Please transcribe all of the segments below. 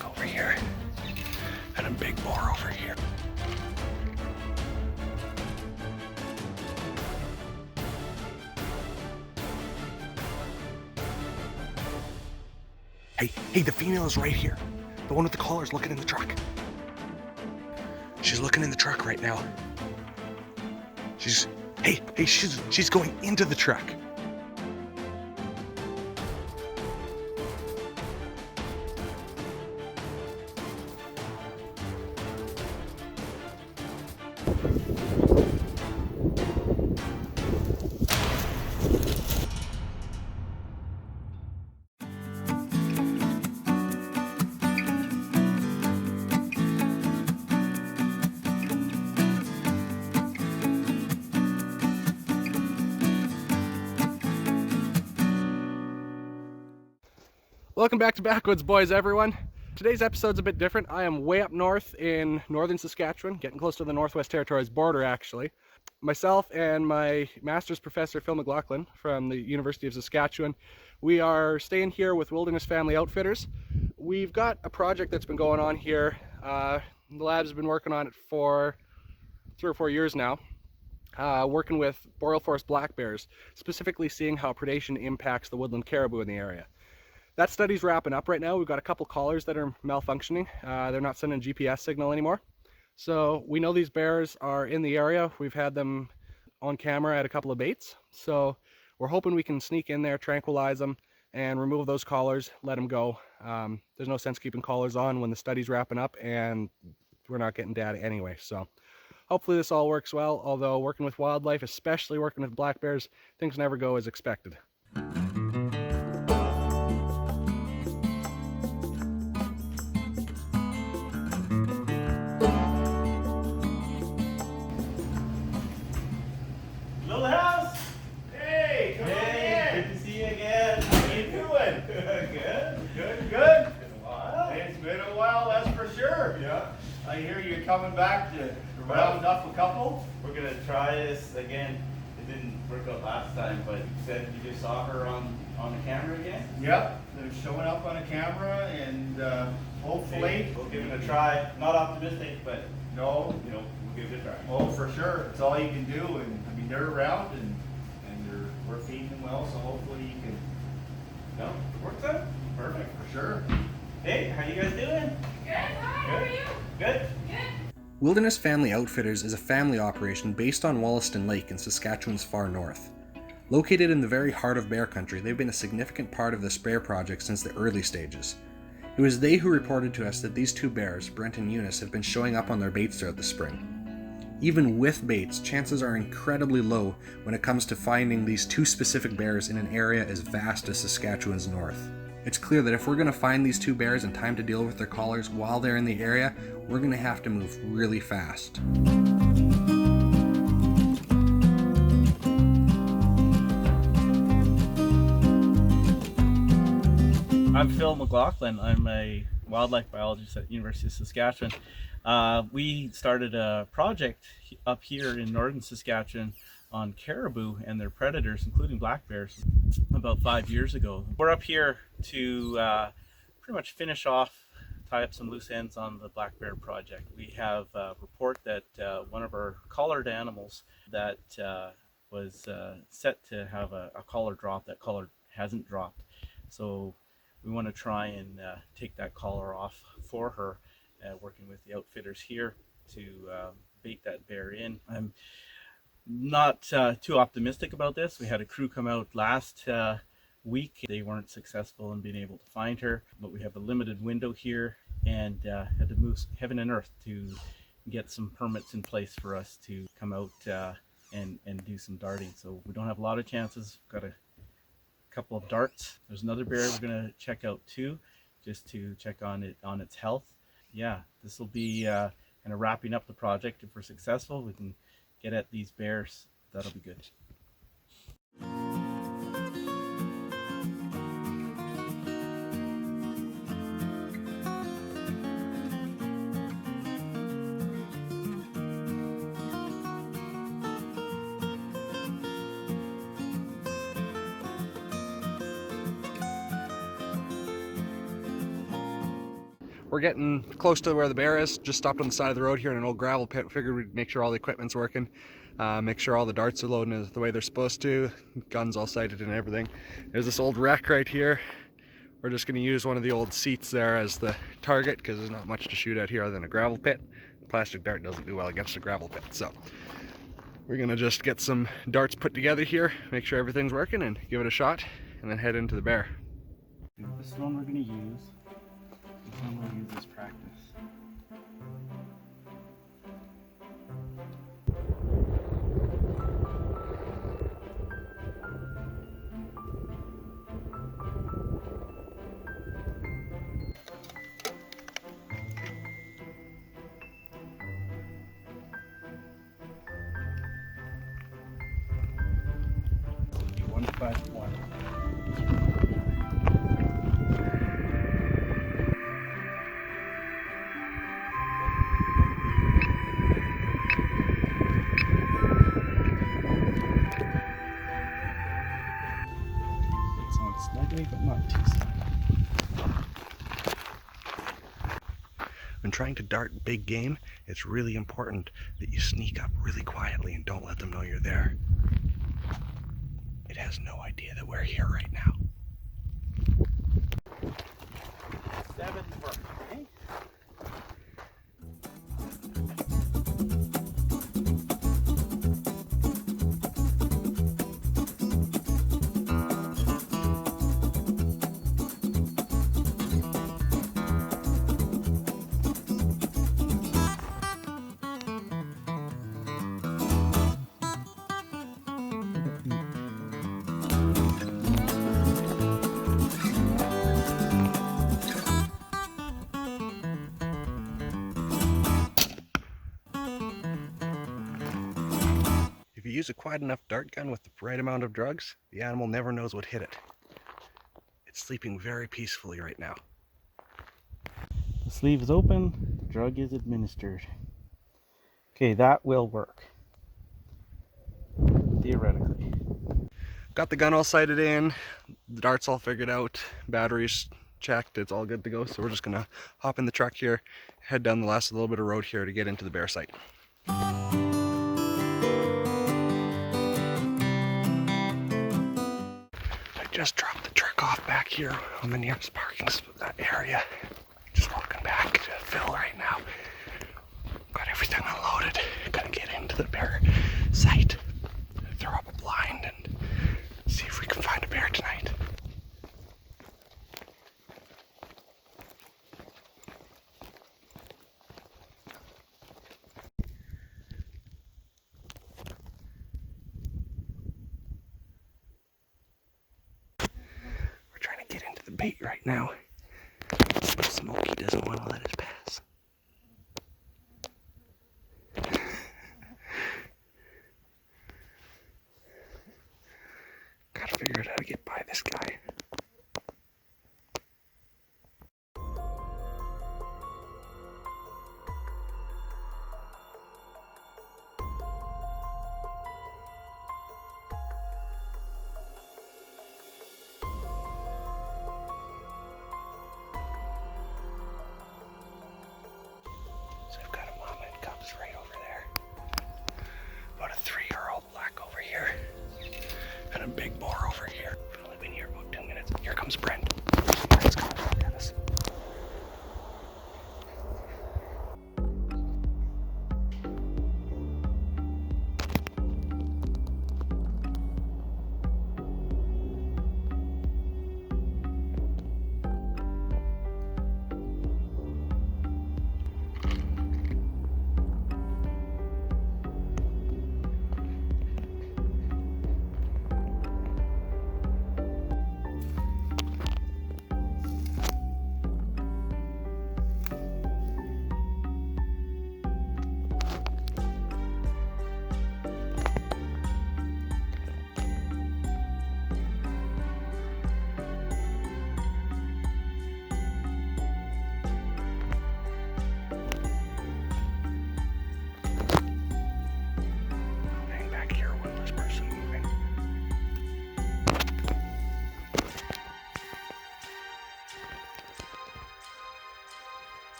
skunk over here and a big boar over here. Hey, the female is right here. The one with the collar is looking in the truck. She's looking in the truck right now. She's going into the truck. Welcome back to Backwoods, boys, everyone. Today's episode's a bit different. I am way up north in northern Saskatchewan, getting close to the Northwest Territories border, actually. Myself and my master's professor, Phil McLoughlin, from the University of Saskatchewan, we are staying here with Wilderness Family Outfitters. We've got a project that's been going on here. The labs have been working on it for 3 or 4 years now. Working with boreal forest black bears, specifically seeing how predation impacts the woodland caribou in the area. That study's wrapping up right now. We've got a couple collars that are malfunctioning. They're not sending a GPS signal anymore. So we know these bears are in the area. We've had them on camera at a couple of baits. So we're hoping we can sneak in there, tranquilize them, and remove those collars, let them go. There's no sense keeping collars on when the study's wrapping up and we're not getting data anyway. So hopefully this all works well, although working with wildlife, especially working with black bears, things never go as expected. I hear you're coming back to round up a couple. We're gonna try this again. It didn't work out last time, but you said you just saw her on the camera again? Yep, they're showing up on a camera, and hopefully we'll give it a try. Not optimistic, but no, we'll give it a try. Oh, for sure. It's all you can do, and I mean they're around, and we're feeding them well, so hopefully you can. No, it works out. Perfect. For sure. Hey, how you guys doing? Good. Hi. How are you? Good. Good. Wilderness Family Outfitters is a family operation based on Wollaston Lake in Saskatchewan's far north. Located in the very heart of bear country, they've been a significant part of the Sprayer project since the early stages. It was they who reported to us that these two bears, Brent and Eunice, have been showing up on their baits throughout the spring. Even with baits, chances are incredibly low when it comes to finding these two specific bears in an area as vast as Saskatchewan's north. It's clear that if we're going to find these two bears in time to deal with their collars while they're in the area, we're going to have to move really fast. I'm Phil McLoughlin. I'm a wildlife biologist at the University of Saskatchewan. We started a project up here in northern Saskatchewan on caribou and their predators, including black bears, about 5 years ago. We're up here to pretty much finish off, tie up some loose ends on the black bear project. We have a report that one of our collared animals that was set to have a collar drop, that collar hasn't dropped. So we want to try and take that collar off for her, working with the outfitters here to bait that bear in. I'm not too optimistic about this. We had a crew come out last week. They weren't successful in being able to find her, but we have a limited window here and had to move heaven and earth to get some permits in place for us to come out and do some darting. So we don't have a lot of chances. We've got a couple of darts. There's another bear we're going to check out too, just to check on its health. Yeah, this will be kind of wrapping up the project. If we're successful, we can get at these bears. That'll be good. We're getting close to where the bear is. Just stopped on the side of the road here in an old gravel pit. Figured we'd make sure all the equipment's working. Make sure all the darts are loading the way they're supposed to. Guns all sighted and everything. There's this old wreck right here. We're just going to use one of the old seats there as the target because there's not much to shoot at here other than a gravel pit. The plastic dart doesn't do well against a gravel pit. So we're going to just get some darts put together here, make sure everything's working, and give it a shot, and then head into the bear. This one we're going to use. This one we'll use as practice. Do 151. It's on snugly, but not too snugly. When trying to dart big game, it's really important that you sneak up really quietly and don't let them know you're there. It has no idea that we're here right now. 7 work, okay? If you use a quiet enough dart gun with the right amount of drugs, the animal never knows what hit it. It's sleeping very peacefully right now. The sleeve is open, drug is administered. Okay, that will work. Theoretically. Got the gun all sighted in, the darts all figured out, batteries checked, it's all good to go. So we're just gonna hop in the truck here, head down the last little bit of road here to get into the bear site. I just dropped the truck off back here on the nearest parking area. Just walking back to Phil right now. Got everything unloaded. Gonna get into the bear site, throw up a blind, and see if we can find a bear tonight. We're trying to get into the bait right now, but Smokey doesn't want to let us pass. Gotta figure out how to get by this guy.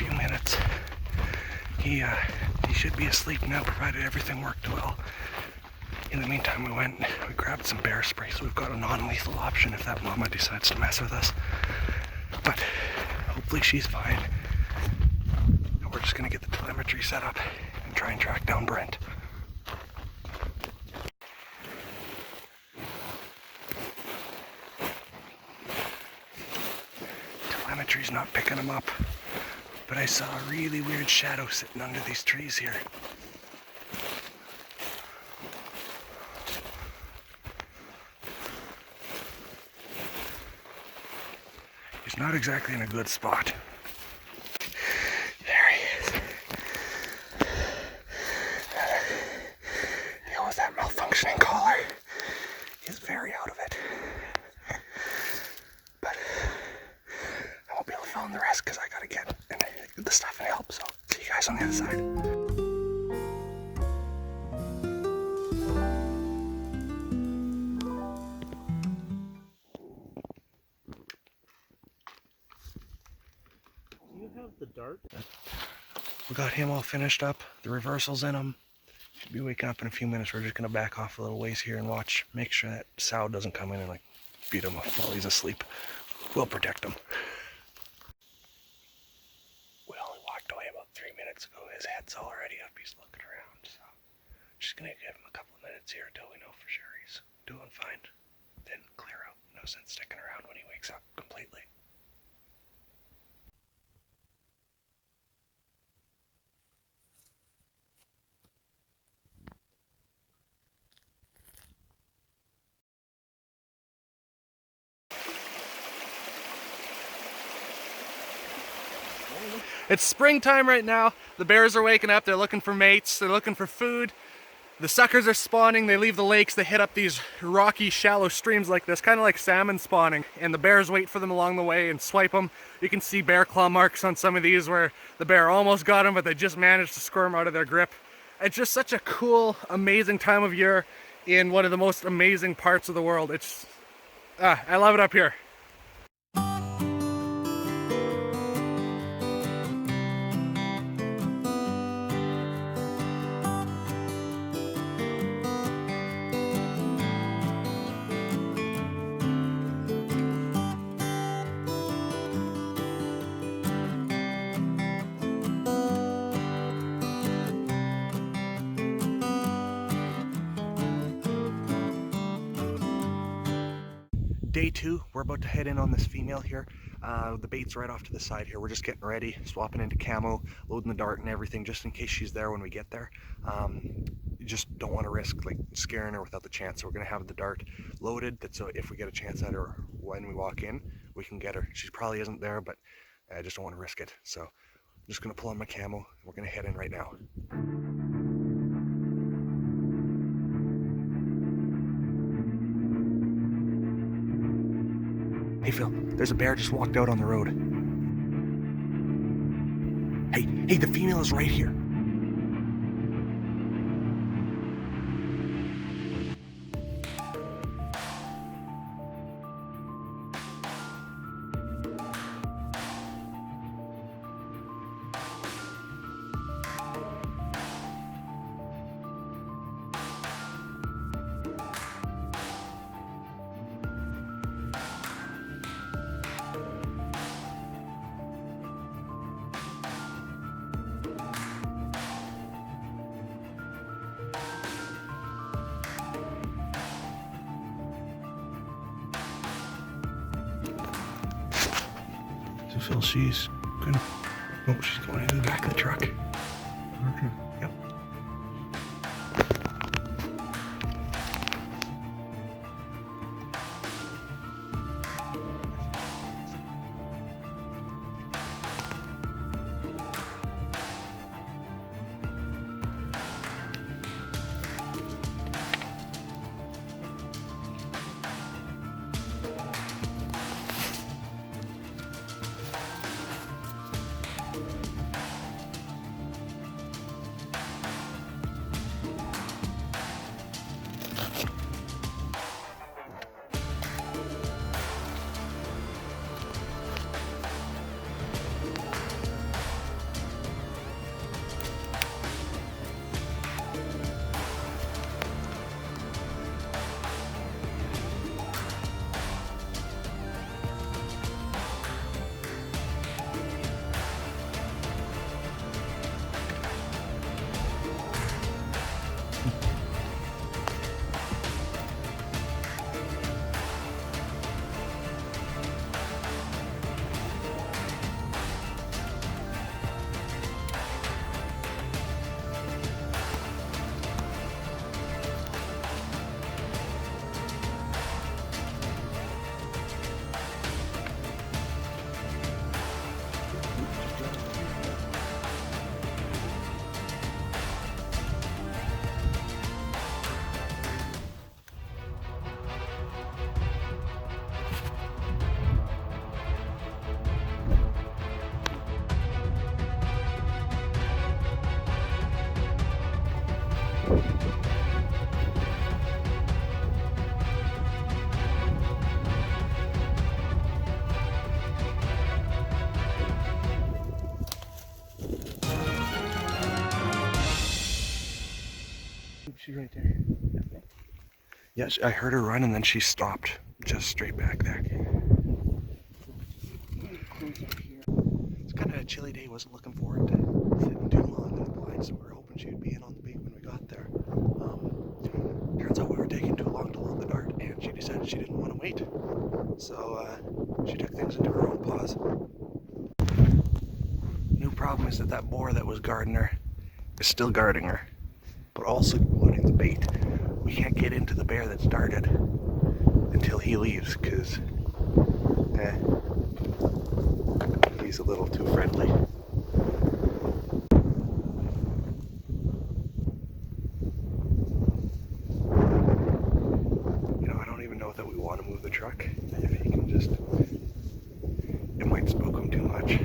few minutes. He should be asleep now, provided everything worked well. In the meantime, we grabbed some bear spray, so we've got a non-lethal option if that mama decides to mess with us. But hopefully she's fine. And we're just gonna get the telemetry set up and try and track down Brent. Telemetry's not picking him up, but I saw a really weird shadow sitting under these trees here. He's not exactly in a good spot. There he is. Deal with that malfunctioning collar. He's very out of it. But I won't be able to film the rest because I gotta get the stuff and help. So see you guys on the other side. The dart. We got him all finished up. The reversal's in him. Should be waking up in a few minutes. We're just gonna back off a little ways here and watch. Make sure that sow doesn't come in and like beat him while he's asleep. We'll protect him. We only walked away about 3 minutes ago. His head's already up. He's looking around. So just gonna give him a couple of minutes here until we know for sure he's doing fine. Then clear out. No sense sticking around when he wakes up completely. It's springtime right now. The bears are waking up. They're looking for mates. They're looking for food. The suckers are spawning. They leave the lakes. They hit up these rocky, shallow streams like this, kind of like salmon spawning. And the bears wait for them along the way and swipe them. You can see bear claw marks on some of these where the bear almost got them, but they just managed to squirm out of their grip. It's just such a cool, amazing time of year in one of the most amazing parts of the world. I love it up here. Day 2, we're about to head in on this female here. The bait's right off to the side here. We're just getting ready, swapping into camo, loading the dart and everything just in case she's there when we get there. You just don't want to risk like scaring her without the chance. So we're going to have the dart loaded so if we get a chance at her when we walk in, we can get her. She probably isn't there, but I just don't want to risk it. So I'm just going to pull on my camo. We're going to head in right now. Hey Phil, there's a bear just walked out on the road. Hey, the female is right here. So Phil, she's going into the back of the truck. Okay. Yep. Yeah, I heard her run and then she stopped just straight back there. It's kind of a chilly day. Wasn't looking forward to sitting too long in the blind, so we were hoping she would be in on the bait when we got there. Turns out we were taking too long to load the dart, and she decided she didn't want to wait. So she took things into her own paws. New problem is that boar that was guarding her is still guarding her, but also loading the bait. We can't get into the bear that's darted until he leaves, because he's a little too friendly. You know, I don't even know that we want to move the truck. If he can just, it might spook him too much.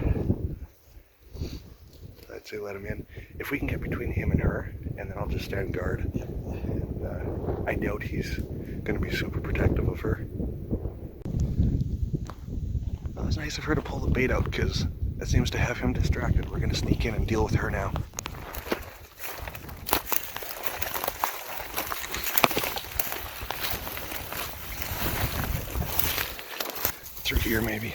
I'd say let him in. If we can get between him and her, and then I'll just stand guard. And I doubt he's going to be super protective of her. Well, it's nice of her to pull the bait out, because that seems to have him distracted. We're going to sneak in and deal with her now. Through here, maybe.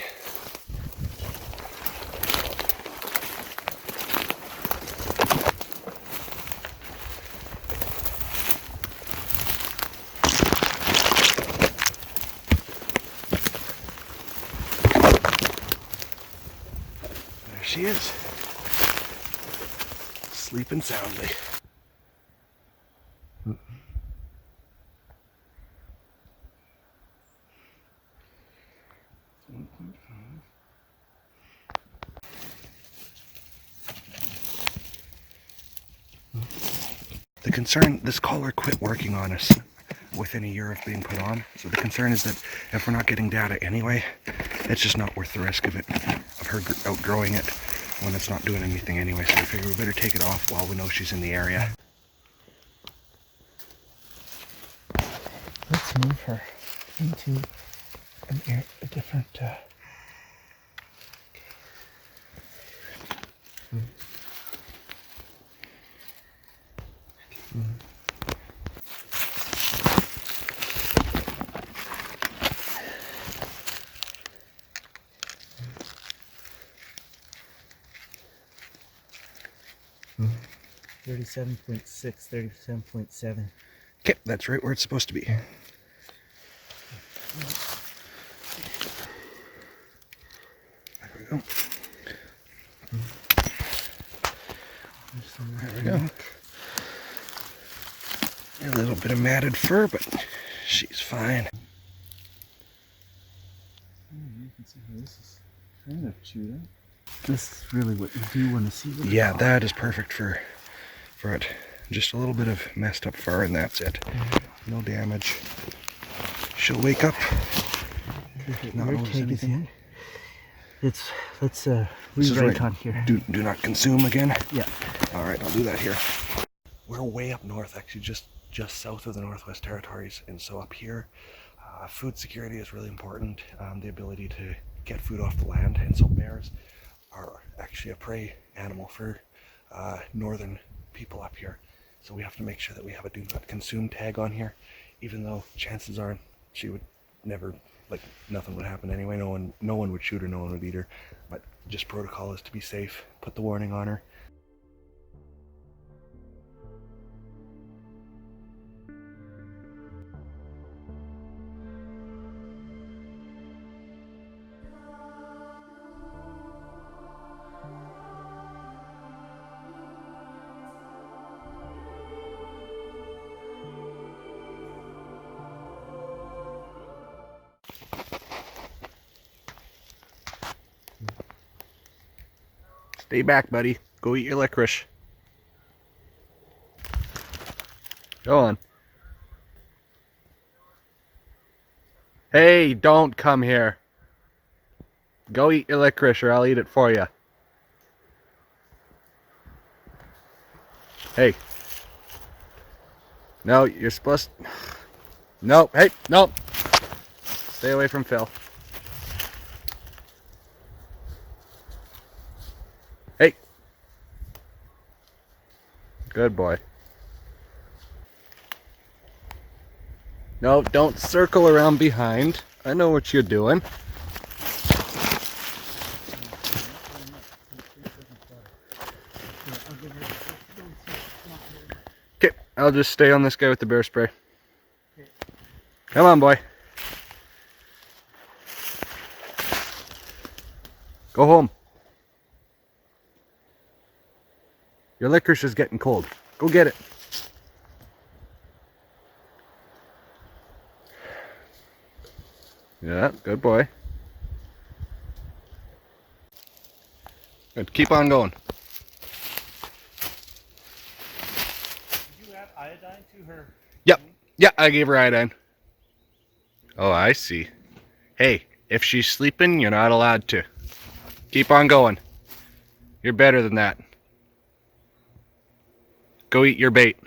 There she is, sleeping soundly. The concern, this collar quit working on us within a year of being put on. So the concern is that if we're not getting data anyway, it's just not worth the risk of her outgrowing it when it's not doing anything anyway. So we figure we better take it off while we know she's in the area. Let's move her into a different. Mm. 37.6, 37.7. Okay, that's right where it's supposed to be. There we go. There we go. A little bit of matted fur, but she's fine. You can see how this is kind of chewed up. This is really what you do want to see. Yeah, that is perfect for it. Just a little bit of messed up fur and that's it. No damage. She'll wake up. Not notice anything. Let's rewrite on here. Do not consume again? Yeah. Alright, I'll do that here. We're way up north, actually just south of the Northwest Territories, and so up here food security is really important. The ability to get food off the land, and so bears are actually a prey animal for northern people up here. So we have to make sure that we have a do not consume tag on here, even though chances are she would never, like, nothing would happen anyway. No one would shoot her, no one would eat her, but just protocol is to be safe. Put the warning on her. Stay back, buddy. Go eat your licorice. Go on. Hey, don't come here. Go eat your licorice or I'll eat it for you. Hey. No, you're supposed to... No, hey, no. Stay away from Phil. Hey. Good boy. No, don't circle around behind. I know what you're doing. Okay, I'll just stay on this guy with the bear spray. Come on, boy. Go home. Your licorice is getting cold. Go get it. Yeah, good boy. Good. Keep on going. Did you add iodine to her? Yep. Yeah, I gave her iodine. Oh, I see. Hey, if she's sleeping, you're not allowed to. Keep on going. You're better than that. Go eat your bait.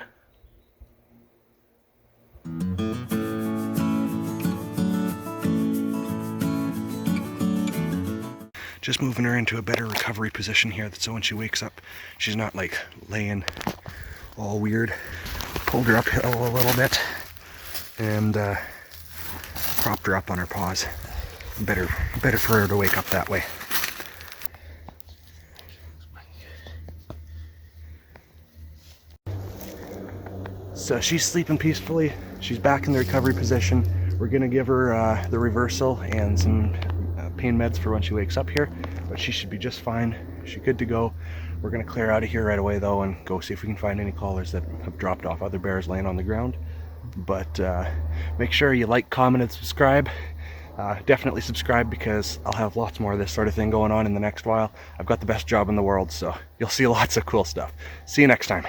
Just moving her into a better recovery position here, so when she wakes up, she's not like laying all weird. Pulled her uphill a little bit and propped her up on her paws. Better for her to wake up that way. So she's sleeping peacefully. She's back in the recovery position. We're gonna give her the reversal and some pain meds for when she wakes up here, but she should be just fine. She's good to go. We're gonna clear out of here right away though and go see if we can find any collars that have dropped off other bears laying on the ground. But make sure you like, comment, and subscribe. Definitely subscribe because I'll have lots more of this sort of thing going on in the next while. I've got the best job in the world, so you'll see lots of cool stuff. See you next time.